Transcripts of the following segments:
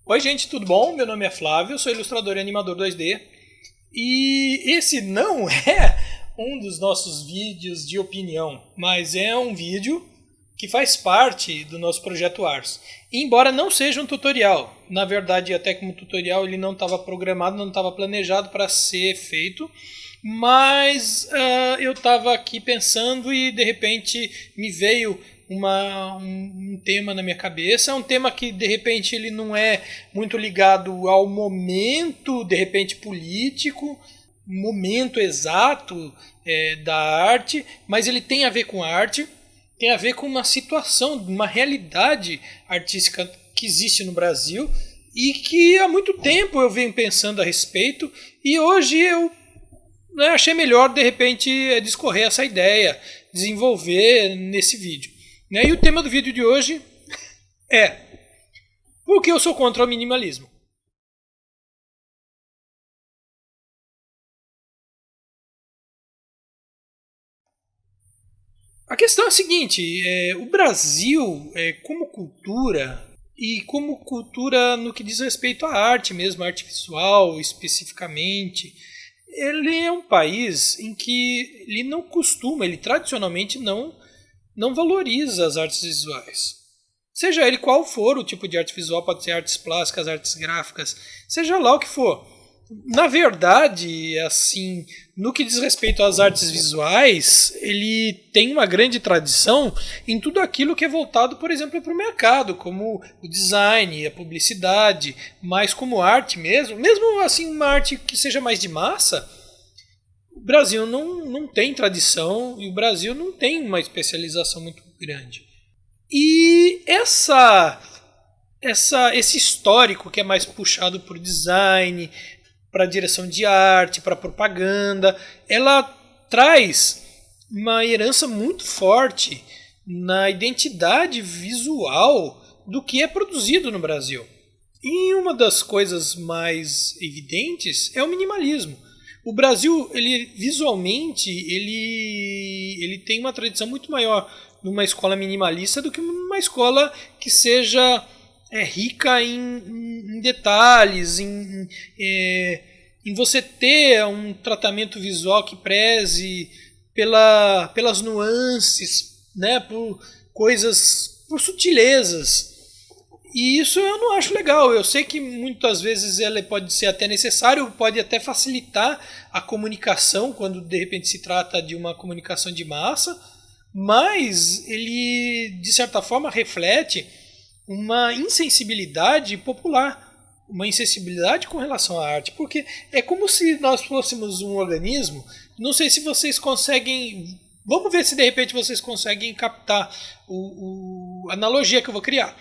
Oi, gente, tudo bom? Meu nome é Flávio, eu sou ilustrador e animador 2D. E esse não é um dos nossos vídeos de opinião, mas é um vídeo que faz parte do nosso projeto Ars. Embora não seja um tutorial, na verdade, até como tutorial ele não estava programado, não estava planejado para ser feito, mas eu estava aqui pensando e de repente me veio um tema na minha cabeça, um tema que de repente ele não é muito ligado ao momento, de repente político, momento exato da arte, mas ele tem a ver com arte, tem a ver com uma situação, uma realidade artística que existe no Brasil e que há muito tempo eu venho pensando a respeito e hoje eu achei melhor de repente discorrer essa ideia, desenvolver nesse vídeo. E o tema do vídeo de hoje é: por que eu sou contra o minimalismo? A questão é a seguinte, o Brasil, como cultura, e como cultura no que diz respeito à arte mesmo, arte visual especificamente, ele é um país em que ele não costuma, ele tradicionalmente não valoriza as artes visuais. Seja ele qual for o tipo de arte visual, pode ser artes plásticas, artes gráficas, seja lá o que for. Na verdade, assim, no que diz respeito às artes visuais, ele tem uma grande tradição em tudo aquilo que é voltado, por exemplo, para o mercado, como o design, a publicidade, mas como arte mesmo assim uma arte que seja mais de massa, o Brasil não tem tradição e o Brasil não tem uma especialização muito grande. E esse histórico que é mais puxado por design, para direção de arte, para propaganda, ela traz uma herança muito forte na identidade visual do que é produzido no Brasil. E uma das coisas mais evidentes é o minimalismo. O Brasil, ele visualmente, ele tem uma tradição muito maior numa escola minimalista do que numa escola que seja rica em detalhes, em você ter um tratamento visual que preze pelas nuances, né, por coisas, por sutilezas. E isso eu não acho legal. Eu sei que muitas vezes ela pode ser até necessário, pode até facilitar a comunicação quando de repente se trata de uma comunicação de massa, mas ele de certa forma reflete uma insensibilidade popular, uma insensibilidade com relação à arte, porque é como se nós fôssemos um organismo. Não sei se vocês conseguem. Vamos ver se de repente vocês conseguem captar a analogia que eu vou criar.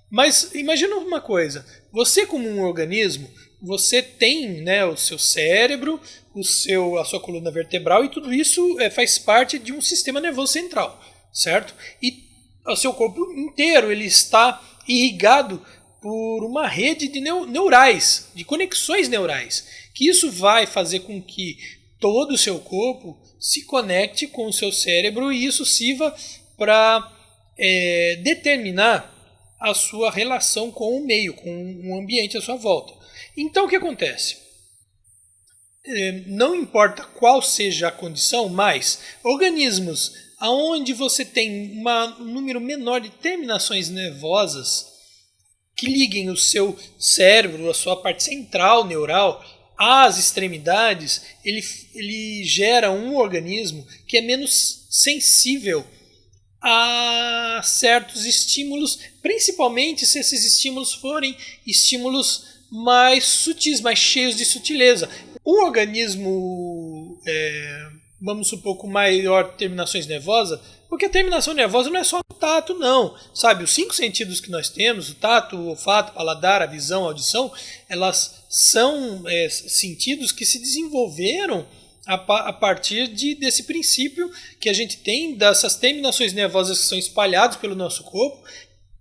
Mas imagina uma coisa, você como um organismo, você tem, né, o seu cérebro, a sua coluna vertebral e tudo isso faz parte de um sistema nervoso central, certo? E o seu corpo inteiro ele está irrigado por uma rede de neurais, de conexões neurais, que isso vai fazer com que todo o seu corpo se conecte com o seu cérebro e isso sirva para determinar a sua relação com o meio, com o ambiente à sua volta. Então o que acontece? Não importa qual seja a condição, mas organismos onde você tem um número menor de terminações nervosas que liguem o seu cérebro, a sua parte central neural, às extremidades, ele gera um organismo que é menos sensível a certos estímulos, principalmente se esses estímulos forem estímulos mais sutis, mais cheios de sutileza. Um organismo, vamos supor, com maior terminações nervosas, porque a terminação nervosa não é só o tato, não. Sabe, os 5 sentidos que nós temos, o tato, o olfato, o paladar, a visão, a audição, elas são sentidos que se desenvolveram a partir desse princípio que a gente tem dessas terminações nervosas que são espalhadas pelo nosso corpo,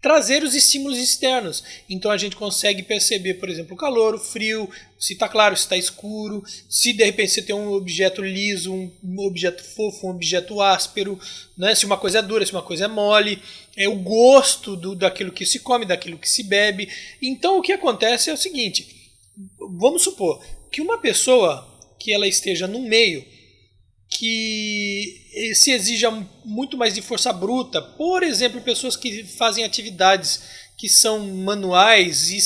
trazer os estímulos externos. Então a gente consegue perceber, por exemplo, o calor, o frio, se está claro, se está escuro, se de repente você tem um objeto liso, um objeto fofo, um objeto áspero, né? Se uma coisa é dura, se uma coisa é mole, é o gosto daquilo que se come, daquilo que se bebe. Então o que acontece é o seguinte, vamos supor que uma pessoa que ela esteja num meio que se exija muito mais de força bruta, por exemplo, pessoas que fazem atividades que são manuais e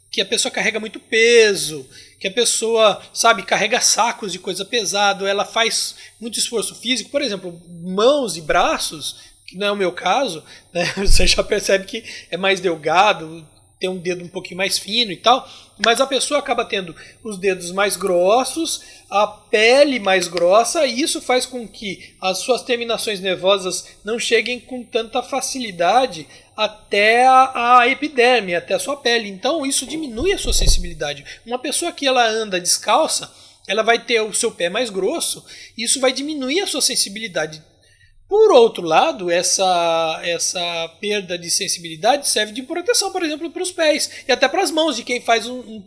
que a pessoa carrega muito peso, que a pessoa, sabe, carrega sacos de coisa pesada, ela faz muito esforço físico, por exemplo, mãos e braços, que não é o meu caso, né? Você já percebe que é mais delgado, tem um dedo um pouquinho mais fino e tal, mas a pessoa acaba tendo os dedos mais grossos, a pele mais grossa, e isso faz com que as suas terminações nervosas não cheguem com tanta facilidade até a epiderme, até a sua pele. Então isso diminui a sua sensibilidade. Uma pessoa que ela anda descalça, ela vai ter o seu pé mais grosso, e isso vai diminuir a sua sensibilidade. Por outro lado, essa perda de sensibilidade serve de proteção, por exemplo, para os pés e até para as mãos de quem faz um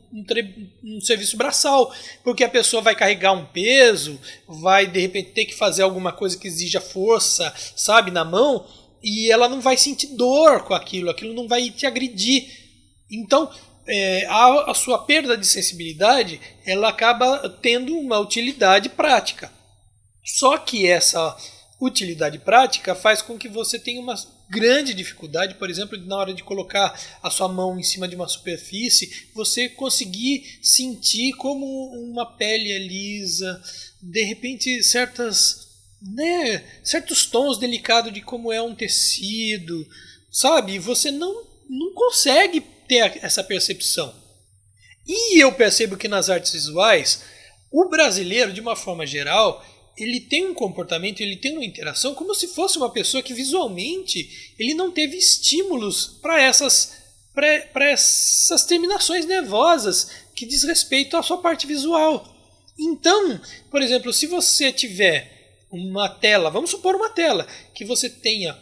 serviço braçal, porque a pessoa vai carregar um peso, vai de repente ter que fazer alguma coisa que exija força, sabe, na mão, e ela não vai sentir dor com aquilo não vai te agredir. Então, a sua perda de sensibilidade, ela acaba tendo uma utilidade prática. Só que essa utilidade prática faz com que você tenha uma grande dificuldade, por exemplo, na hora de colocar a sua mão em cima de uma superfície, você conseguir sentir como uma pele é lisa, de repente certos tons delicados de como é um tecido, sabe? Você não consegue ter essa percepção. E eu percebo que nas artes visuais, o brasileiro, de uma forma geral, ele tem um comportamento, ele tem uma interação como se fosse uma pessoa que visualmente ele não teve estímulos para essas terminações nervosas que diz respeito à sua parte visual. Então, por exemplo, se você tiver uma tela, vamos supor uma tela, que você tenha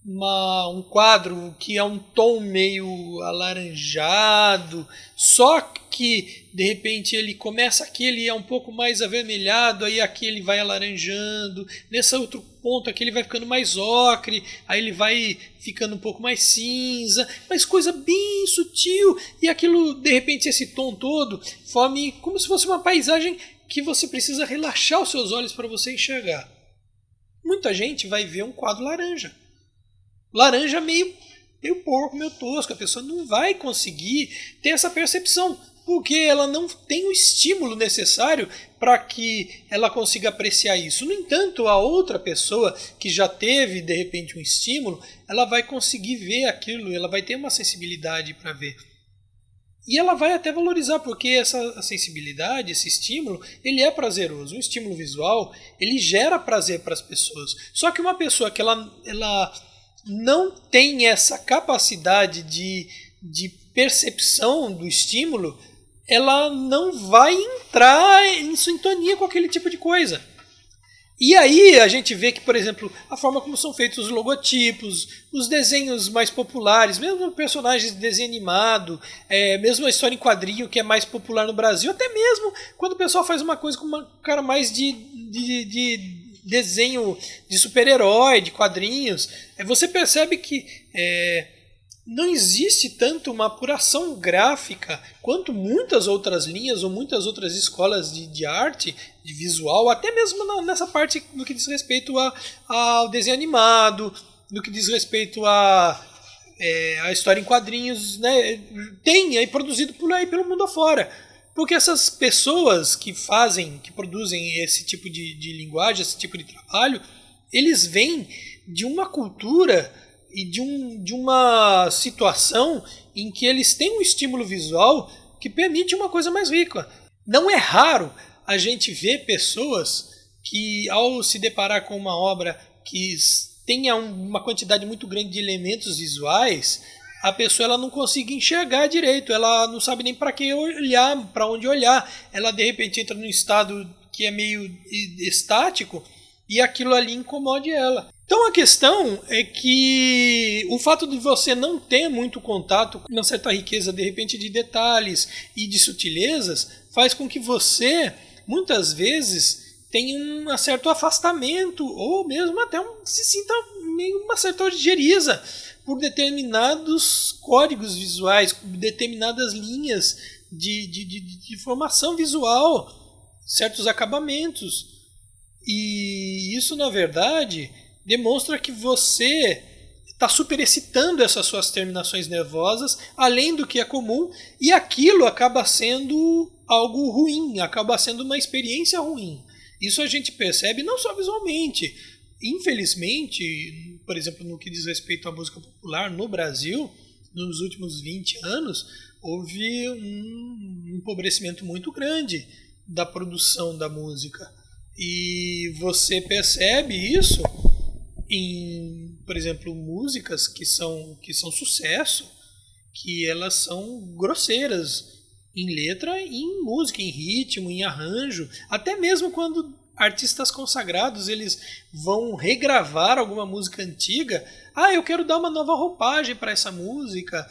um quadro que é um tom meio alaranjado, só que de repente ele começa aqui, ele é um pouco mais avermelhado, aí aqui ele vai alaranjando, nesse outro ponto aqui ele vai ficando mais ocre, aí ele vai ficando um pouco mais cinza, mas coisa bem sutil, e aquilo, de repente, esse tom todo forme como se fosse uma paisagem que você precisa relaxar os seus olhos para você enxergar. Muita gente vai ver um quadro laranja meio porco, meio tosco. A pessoa não vai conseguir ter essa percepção, porque ela não tem o estímulo necessário para que ela consiga apreciar isso. No entanto, a outra pessoa que já teve, de repente, um estímulo, ela vai conseguir ver aquilo, ela vai ter uma sensibilidade para ver. E ela vai até valorizar, porque essa sensibilidade, esse estímulo, ele é prazeroso. Um estímulo visual, ele gera prazer para as pessoas. Só que uma pessoa que ela não tem essa capacidade de percepção do estímulo, ela não vai entrar em sintonia com aquele tipo de coisa. E aí a gente vê que, por exemplo, a forma como são feitos os logotipos, os desenhos mais populares, mesmo personagens de desenho animado, mesmo a história em quadrinho que é mais popular no Brasil, até mesmo quando o pessoal faz uma coisa com uma cara mais de desenho de super-herói, de quadrinhos, você percebe que não existe tanto uma apuração gráfica quanto muitas outras linhas ou muitas outras escolas de arte, de visual, até mesmo nessa parte no que diz respeito ao desenho animado, no que diz respeito à história em quadrinhos, né? Tem aí produzido por aí pelo mundo afora. Porque essas pessoas que produzem esse tipo de linguagem, esse tipo de trabalho, eles vêm de uma cultura e de uma situação em que eles têm um estímulo visual que permite uma coisa mais rica. Não é raro a gente ver pessoas que, ao se deparar com uma obra que tenha uma quantidade muito grande de elementos visuais, a pessoa ela não consiga enxergar direito, ela não sabe nem para que olhar, para onde olhar. Ela de repente entra num estado que é meio estático e aquilo ali incomode ela. Então a questão é que o fato de você não ter muito contato com uma certa riqueza, de repente, de detalhes e de sutilezas, faz com que você, muitas vezes, tenha um certo afastamento, ou mesmo até se sinta meio uma certa ojeriza por determinados códigos visuais, determinadas linhas de formação visual, certos acabamentos. E isso, na verdade, demonstra que você está superexcitando essas suas terminações nervosas, além do que é comum, e aquilo acaba sendo algo ruim, acaba sendo uma experiência ruim. Isso a gente percebe não só visualmente. Infelizmente, por exemplo, no que diz respeito à música popular no Brasil, nos últimos 20 anos, houve um empobrecimento muito grande da produção da música. E você percebe isso em, por exemplo, músicas que são sucesso, que elas são grosseiras em letra, em música, em ritmo, em arranjo, até mesmo quando artistas consagrados eles vão regravar alguma música antiga. Eu quero dar uma nova roupagem para essa música.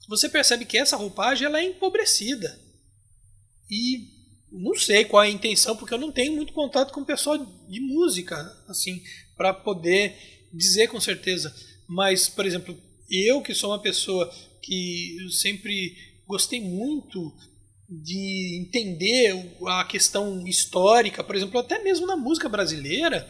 Você percebe que essa roupagem ela é empobrecida. E não sei qual é a intenção, porque eu não tenho muito contato com o pessoal de música, assim, para poder dizer com certeza. Mas, por exemplo, eu que sou uma pessoa que eu sempre gostei muito de entender a questão histórica, por exemplo, até mesmo na música brasileira,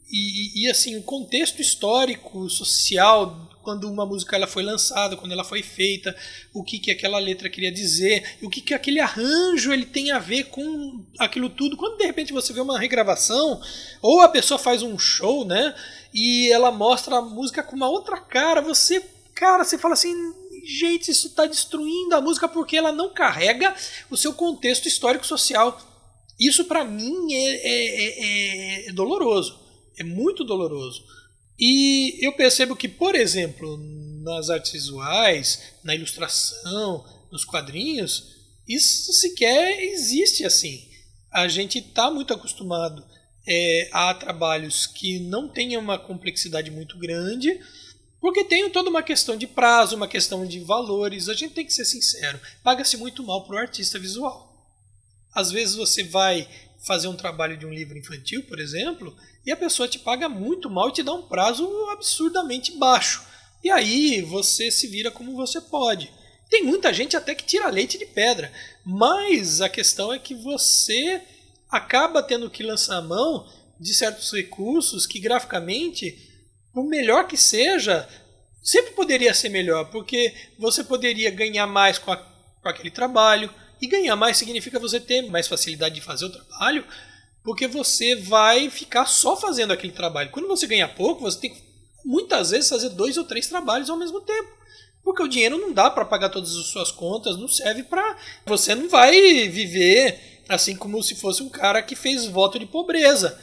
e assim, o contexto histórico, social, quando uma música ela foi lançada, quando ela foi feita, o que aquela letra queria dizer, o que aquele arranjo ele tem a ver com aquilo tudo. Quando de repente você vê uma regravação, ou a pessoa faz um show, né, e ela mostra a música com uma outra cara, você fala assim, gente, isso está destruindo a música porque ela não carrega o seu contexto histórico-social. Isso para mim é doloroso. É muito doloroso. E eu percebo que, por exemplo, nas artes visuais, na ilustração, nos quadrinhos, isso sequer existe assim. A gente está muito acostumado a trabalhos que não tenham uma complexidade muito grande, porque tem toda uma questão de prazo, uma questão de valores. A gente tem que ser sincero, paga-se muito mal para o artista visual. Às vezes você vai fazer um trabalho de um livro infantil, por exemplo, e a pessoa te paga muito mal e te dá um prazo absurdamente baixo. E aí você se vira como você pode. Tem muita gente até que tira leite de pedra, mas a questão é que você acaba tendo que lançar a mão de certos recursos que graficamente, por melhor que seja, sempre poderia ser melhor, porque você poderia ganhar mais com aquele trabalho, e ganhar mais significa você ter mais facilidade de fazer o trabalho, porque você vai ficar só fazendo aquele trabalho. Quando você ganha pouco, você tem que muitas vezes fazer 2 ou 3 trabalhos ao mesmo tempo, porque o dinheiro não dá para pagar todas as suas contas, não serve para... Você não vai viver assim como se fosse um cara que fez voto de pobreza,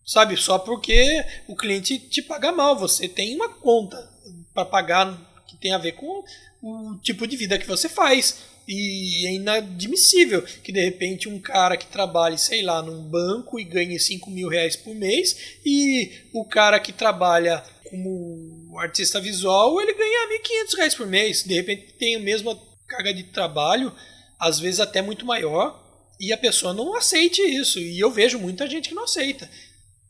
sabe? Só porque o cliente te paga mal. Você tem uma conta para pagar que tem a ver com o tipo de vida que você faz. E é inadmissível que de repente um cara que trabalhe, sei lá, num banco e ganhe 5 mil reais por mês, e o cara que trabalha como artista visual, ele ganha 1.500 reais por mês. De repente tem a mesma carga de trabalho, às vezes até muito maior, e a pessoa não aceite isso. E eu vejo muita gente que não aceita.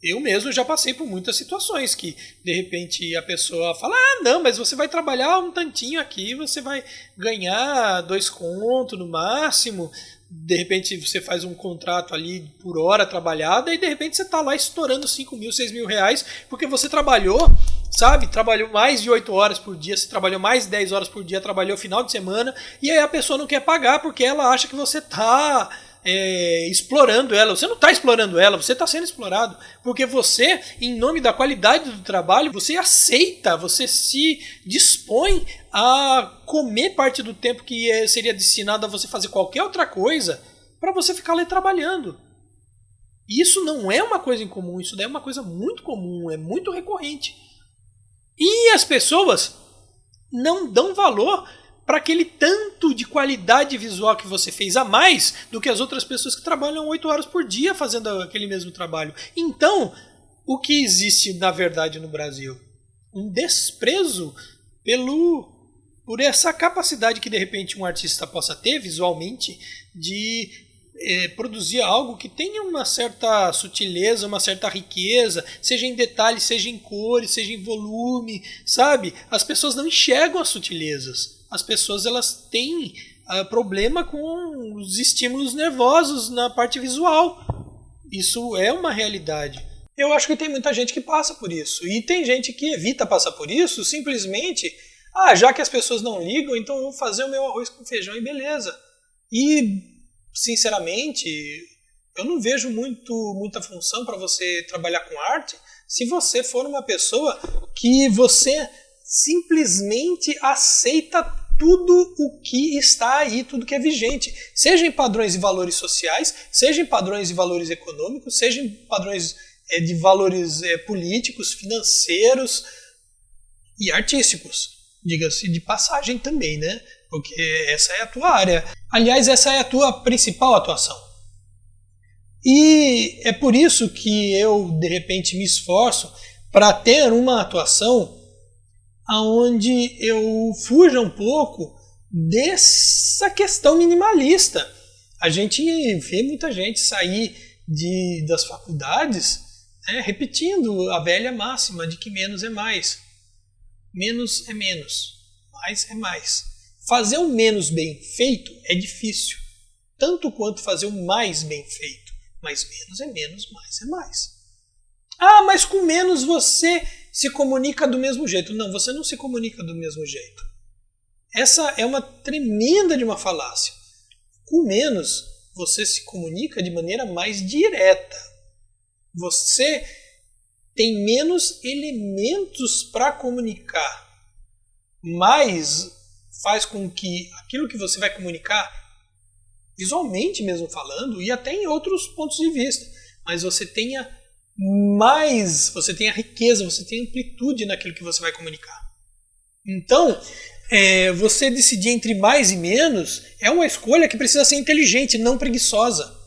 Eu mesmo já passei por muitas situações que, de repente, a pessoa fala: não, mas você vai trabalhar um tantinho aqui, você vai ganhar 2 contos no máximo. De repente, você faz um contrato ali por hora trabalhada e, de repente, você está lá estourando 5 mil, 6 mil reais porque você trabalhou, sabe? Trabalhou mais de 8 horas por dia, você trabalhou mais de 10 horas por dia, trabalhou final de semana, e aí a pessoa não quer pagar porque ela acha que você está... explorando ela. Você não está explorando ela, você está sendo explorado, porque você, em nome da qualidade do trabalho, você aceita, você se dispõe a comer parte do tempo que seria destinado a você fazer qualquer outra coisa para você ficar ali trabalhando. Isso não é uma coisa incomum, isso daí é uma coisa muito comum, é muito recorrente, e as pessoas não dão valor para aquele tanto de qualidade visual que você fez a mais do que as outras pessoas que trabalham 8 horas por dia fazendo aquele mesmo trabalho. Então, o que existe na verdade no Brasil? Um desprezo por essa capacidade que de repente um artista possa ter visualmente de produzir algo que tenha uma certa sutileza, uma certa riqueza, seja em detalhes, seja em cores, seja em volume, sabe? As pessoas não enxergam as sutilezas. As pessoas elas têm problema com os estímulos nervosos na parte visual. Isso é uma realidade. Eu acho que tem muita gente que passa por isso. E tem gente que evita passar por isso simplesmente, já que as pessoas não ligam, então eu vou fazer o meu arroz com feijão e beleza. E, sinceramente, eu não vejo muita função para você trabalhar com arte se você for uma pessoa que você simplesmente aceita tudo o que está aí, tudo que é vigente. Seja em padrões e valores sociais, seja em padrões e valores econômicos, seja em padrões de valores políticos, financeiros e artísticos. Diga-se de passagem também, né? Porque essa é a tua área. Aliás, essa é a tua principal atuação. E é por isso que eu, de repente, me esforço para ter uma atuação onde eu fuja um pouco dessa questão minimalista. A gente vê muita gente sair das faculdades repetindo a velha máxima de que menos é mais. Menos é menos, mais é mais. Fazer o menos bem feito é difícil, tanto quanto fazer o mais bem feito. Mas menos é menos, mais é mais. Mas com menos você se comunica do mesmo jeito. Não, você não se comunica do mesmo jeito. Essa é uma tremenda de uma falácia. Com menos, você se comunica de maneira mais direta. Você tem menos elementos para comunicar, mas faz com que aquilo que você vai comunicar, visualmente mesmo falando, e até em outros pontos de vista, mas você tenha riqueza, você tem amplitude naquilo que você vai comunicar. Então, você decidir entre mais e menos é uma escolha que precisa ser inteligente, não preguiçosa.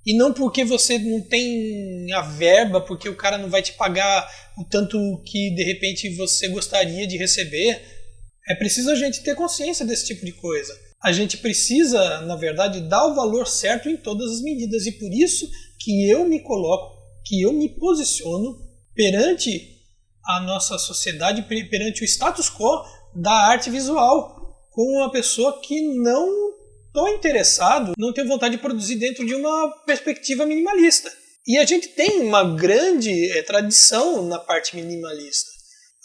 E não porque você não tem a verba, porque o cara não vai te pagar o tanto que de repente você gostaria de receber. É preciso a gente ter consciência desse tipo de coisa. A gente precisa, na verdade, dar o valor certo em todas as medidas. E por isso que eu me coloco, que eu me posiciono perante a nossa sociedade, perante o status quo da arte visual, como uma pessoa que não estou interessado, não tenho vontade de produzir dentro de uma perspectiva minimalista. E a gente tem uma grande tradição na parte minimalista.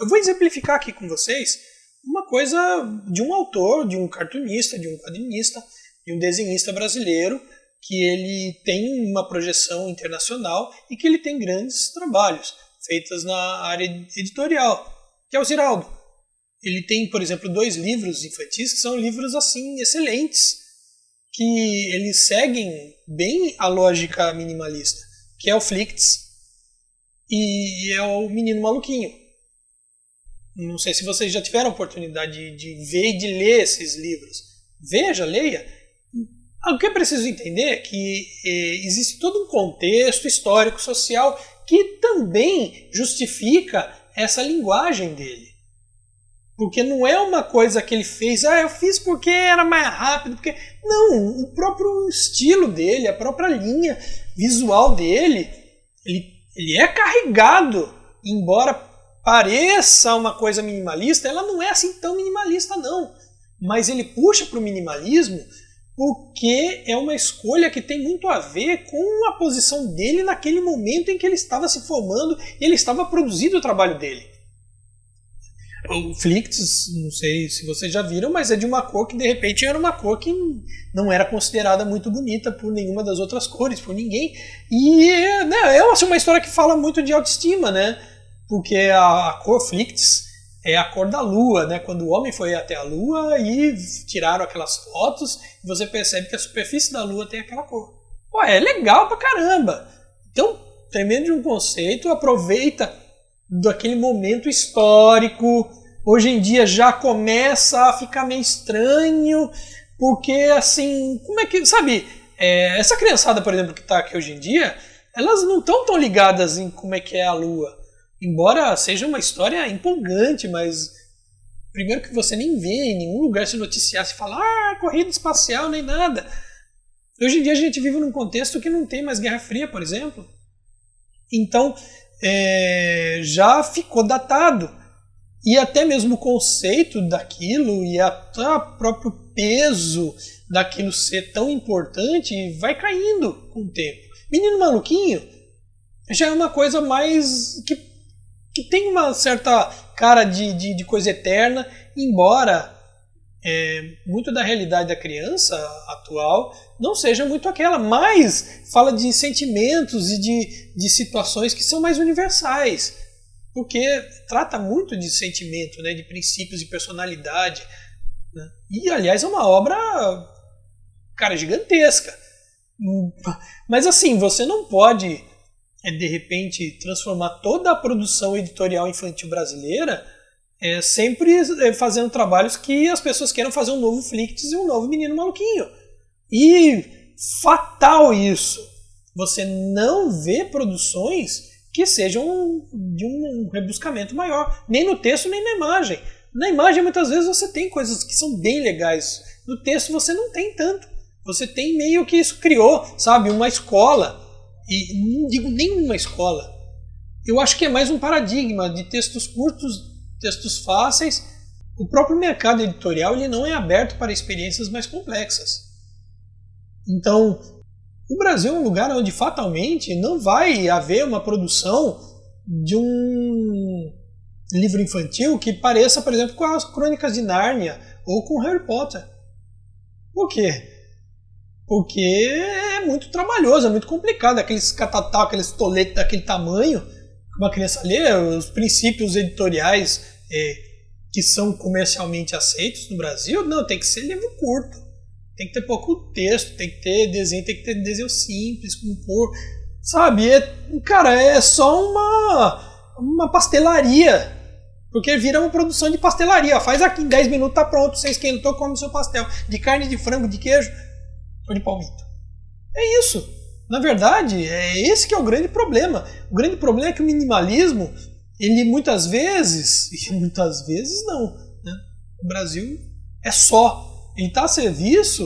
Eu vou exemplificar aqui com vocês uma coisa de um autor, de um cartunista, de um quadrinista, de um desenhista brasileiro, que ele tem uma projeção internacional e que ele tem grandes trabalhos feitos na área editorial, que é o Ziraldo. Ele tem, por exemplo, 2 livros infantis que são livros assim excelentes, que eles seguem bem a lógica minimalista, que é o Flicts e é o Menino Maluquinho. Não sei se vocês já tiveram a oportunidade de ver e de ler esses livros. Veja, leia. O que é preciso entender é que existe todo um contexto histórico, social, que também justifica essa linguagem dele. Porque não é uma coisa que ele fez, eu fiz porque era mais rápido. Não, o próprio estilo dele, a própria linha visual dele, ele é carregado, embora pareça uma coisa minimalista, ela não é assim tão minimalista não. Mas ele puxa para o minimalismo porque é uma escolha que tem muito a ver com a posição dele naquele momento em que ele estava se formando e ele estava produzindo o trabalho dele. O Flicts, não sei se vocês já viram, mas é de uma cor que de repente era uma cor que não era considerada muito bonita por nenhuma das outras cores, por ninguém. E é uma história que fala muito de autoestima, né? Porque a cor Flicts é a cor da lua, né? Quando o homem foi até a lua e tiraram aquelas fotos, você percebe que a superfície da lua tem aquela cor. É legal pra caramba! Então, tremendo de um conceito, aproveita daquele momento histórico. Hoje em dia já começa a ficar meio estranho, porque assim, como é que, sabe, essa criançada, por exemplo, que está aqui hoje em dia, elas não estão tão ligadas em como é que é a Lua. Embora seja uma história empolgante, mas primeiro que você nem vê em nenhum lugar se noticiar, se falar corrida espacial nem nada. Hoje em dia a gente vive num contexto que não tem mais Guerra Fria, por exemplo. Então já ficou datado. E até mesmo o conceito daquilo e até o próprio peso daquilo ser tão importante vai caindo com o tempo. Menino Maluquinho já é uma coisa mais que tem uma certa cara de coisa eterna, embora muito da realidade da criança atual não seja muito aquela, mas fala de sentimentos e de situações que são mais universais, porque trata muito de sentimento, né, de princípios e personalidade, né? E aliás é uma obra, cara, gigantesca. Mas assim, você não pode de repente transformar toda a produção editorial infantil brasileira sempre fazendo trabalhos que as pessoas queiram fazer um novo Flicts e um novo Menino Maluquinho. E fatal isso. Você não vê produções que sejam de um rebuscamento maior, nem no texto nem na imagem. Na imagem muitas vezes você tem coisas que são bem legais, no texto você não tem tanto. Você tem meio que isso criou, sabe, uma escola, e não digo nenhuma escola, eu acho que é mais um paradigma de textos curtos, textos fáceis. O próprio mercado editorial ele não é aberto para experiências mais complexas. Então, o Brasil é um lugar onde fatalmente não vai haver uma produção de um livro infantil que pareça, por exemplo, com as Crônicas de Nárnia ou com Harry Potter. Por quê? Porque é muito trabalhoso, é muito complicado. Aqueles catatal, aqueles toletes daquele tamanho, que uma criança lê, os princípios editoriais que são comercialmente aceitos no Brasil, não, tem que ser livro curto. Tem que ter pouco texto, tem que ter desenho simples, com cor. Sabe? Cara, é só uma pastelaria. Porque vira uma produção de pastelaria. Faz aqui em 10 minutos, tá pronto. Você esquentou, come o seu pastel. De carne, de frango, de queijo ou de palmito. É isso. Na verdade, é esse que é o grande problema. O grande problema é que o minimalismo, ele muitas vezes não, né? O Brasil é só. Ele está a serviço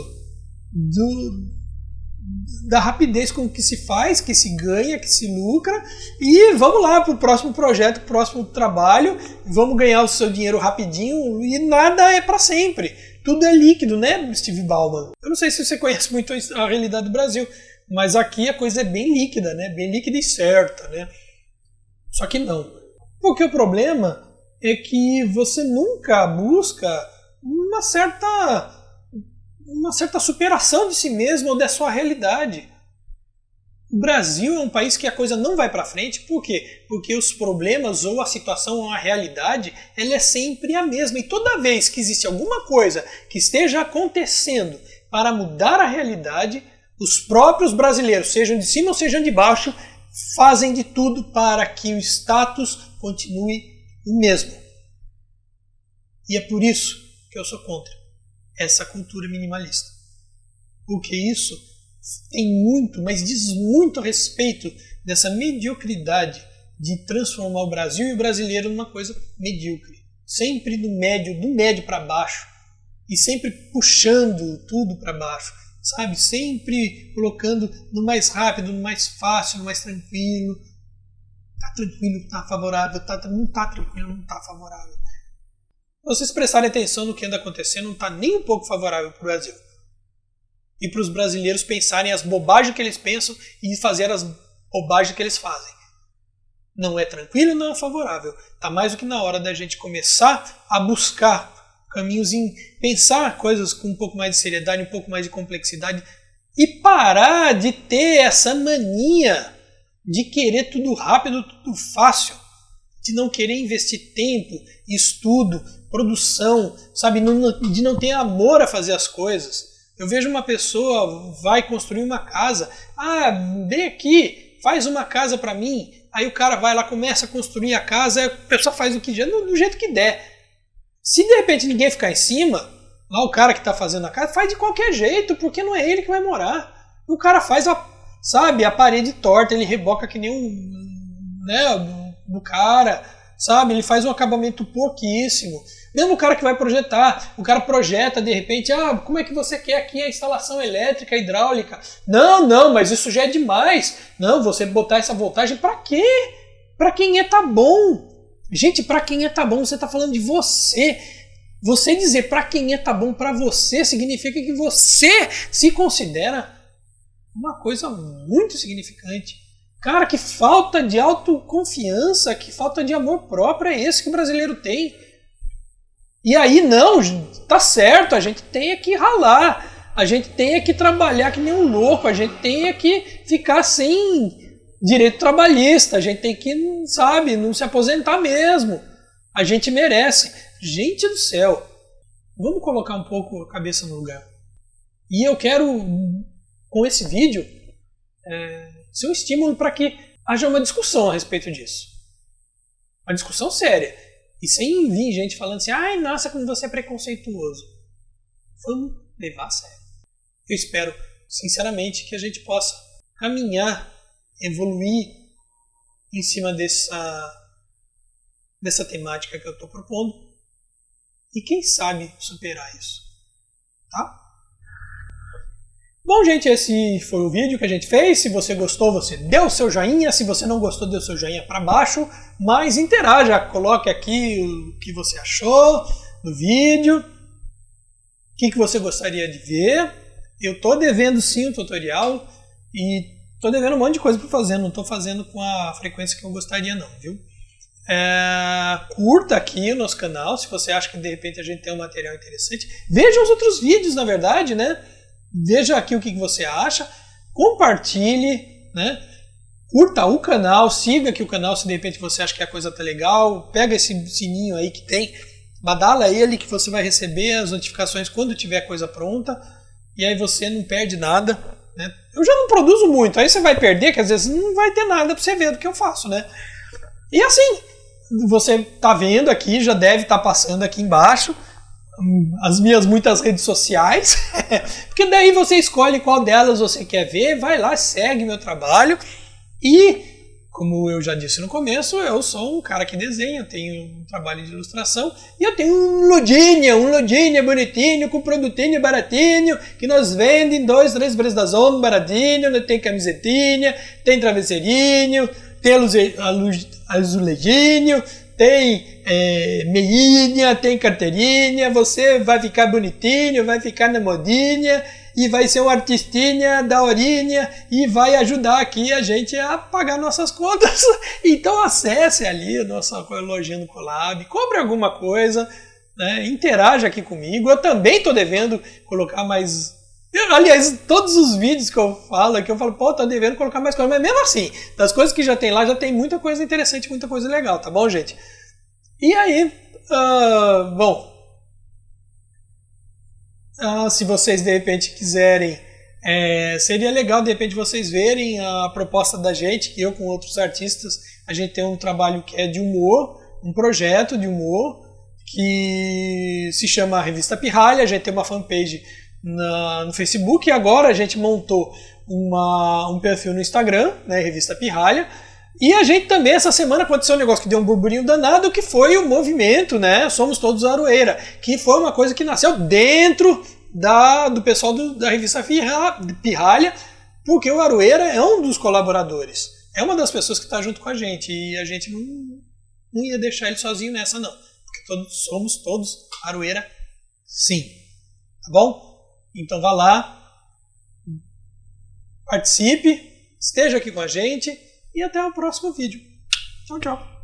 da rapidez com que se faz, que se ganha, que se lucra, e vamos lá para o próximo projeto, próximo trabalho, vamos ganhar o seu dinheiro rapidinho, e nada é para sempre. Tudo é líquido, né, Steve Ballmer? Eu não sei se você conhece muito a realidade do Brasil, mas aqui a coisa é bem líquida, né? Bem líquida e certa, né? Só que não. Porque o problema é que você nunca busca uma certa superação de si mesmo ou da sua realidade. O Brasil é um país que a coisa não vai para frente, por quê? Porque os problemas ou a situação ou a realidade, ela é sempre a mesma. E toda vez que existe alguma coisa que esteja acontecendo para mudar a realidade, os próprios brasileiros, sejam de cima ou sejam de baixo, fazem de tudo para que o status continue o mesmo. E é por isso que eu sou contra essa cultura minimalista. Porque isso tem muito, mas diz muito a respeito dessa mediocridade de transformar o Brasil e o brasileiro numa coisa medíocre. Sempre do médio para baixo. E sempre puxando tudo para baixo. Sabe? Sempre colocando no mais rápido, no mais fácil, no mais tranquilo. Tá tranquilo, tá favorável. Não tá tranquilo, não tá favorável. Se vocês prestarem atenção no que anda acontecendo, não está nem um pouco favorável para o Brasil. E para os brasileiros pensarem as bobagens que eles pensam e fazer as bobagens que eles fazem. Não é tranquilo, não é favorável. Está mais do que na hora da gente começar a buscar caminhos em pensar coisas com um pouco mais de seriedade, um pouco mais de complexidade e parar de ter essa mania de querer tudo rápido, tudo fácil, de não querer investir tempo, estudo, produção, sabe, de não ter amor a fazer as coisas. Eu vejo uma pessoa vai construir uma casa, vem aqui, faz uma casa para mim. Aí o cara vai lá, começa a construir a casa, aí a pessoa faz do jeito que der. Se de repente ninguém ficar em cima, lá o cara que está fazendo a casa faz de qualquer jeito, porque não é ele que vai morar. O cara faz sabe? A parede torta, ele reboca que nem do cara, sabe? Ele faz um acabamento pouquíssimo. Mesmo o cara que vai projetar, o cara projeta de repente, como é que você quer aqui a instalação elétrica, hidráulica? Não, mas isso já é demais. Não, você botar essa voltagem pra quê? Pra quem tá bom. Gente, pra quem tá bom, você tá falando de você. Você dizer pra quem tá bom pra você significa que você se considera uma coisa muito significante. Cara, que falta de autoconfiança, que falta de amor próprio é esse que o brasileiro tem. E aí, não, tá certo, a gente tem que ralar, a gente tem que trabalhar que nem um louco, a gente tem que ficar sem direito trabalhista, a gente tem que, sabe, não se aposentar mesmo. A gente merece. Gente do céu, vamos colocar um pouco a cabeça no lugar. E eu quero, com esse vídeo, ser um estímulo para que haja uma discussão a respeito disso. Uma discussão séria. E sem vir gente falando assim, ai, nossa, como você é preconceituoso. Vamos levar a sério. Eu espero, sinceramente, que a gente possa caminhar, evoluir em cima dessa temática que eu estou propondo e, quem sabe, superar isso. Tá? Bom, gente, esse foi o vídeo que a gente fez. Se você gostou, você deu o seu joinha. Se você não gostou, deu o seu joinha para baixo. Mas interaja, coloque aqui o que você achou do vídeo. O que você gostaria de ver. Eu estou devendo sim um tutorial e estou devendo um monte de coisa para fazer. Não estou fazendo com a frequência que eu gostaria não, viu? Curta aqui o nosso canal, se você acha que de repente a gente tem um material interessante. Veja os outros vídeos, na verdade, né? Veja aqui o que você acha, compartilhe, né? Curta o canal, siga aqui o canal se de repente você acha que a coisa tá legal, pega esse sininho aí que tem, badala ele que você vai receber as notificações quando tiver coisa pronta e aí você não perde nada, né? Eu já não produzo muito, aí você vai perder, que às vezes não vai ter nada para você ver do que eu faço, né? E assim, você tá vendo aqui, já deve estar passando aqui embaixo as minhas muitas redes sociais, porque daí você escolhe qual delas você quer ver, vai lá, segue meu trabalho e, como eu já disse no começo, eu sou um cara que desenha, eu tenho um trabalho de ilustração e eu tenho um lojinha bonitinho, com produtinho baratinho, que nós vendemos em 2, 3 preços da zona, baratinho, tem camisetinha, tem travesseirinho, tem azulejinho, tem meinha, tem carteirinha, você vai ficar bonitinho, vai ficar na modinha e vai ser um artistinha daorinha e vai ajudar aqui a gente a pagar nossas contas. Então acesse ali a nossa lojinha no Colab, compre alguma coisa, né? Interaja aqui comigo. Eu também estou devendo colocar mais... Aliás, todos os vídeos que eu falo aqui, eu falo, pô, tô devendo colocar mais coisa, mas mesmo assim, das coisas que já tem lá, já tem muita coisa interessante, muita coisa legal, tá bom, gente? E aí, se vocês de repente quiserem, seria legal de repente vocês verem a proposta da gente, que eu com outros artistas, a gente tem um trabalho que é de humor, um projeto de humor, que se chama Revista Pirralha, a gente tem uma fanpage no Facebook e agora a gente montou um perfil no Instagram, né, Revista Pirralha. E a gente também, essa semana, aconteceu um negócio que deu um burburinho danado, que foi o movimento, né? Somos Todos Aroeira, que foi uma coisa que nasceu dentro do pessoal da Revista Pirralha, porque o Aroeira é um dos colaboradores, é uma das pessoas que está junto com a gente, e a gente não ia deixar ele sozinho nessa, não. Porque somos todos Aroeira, sim. Tá bom? Então vá lá, participe, esteja aqui com a gente, e até o próximo vídeo. Tchau, tchau.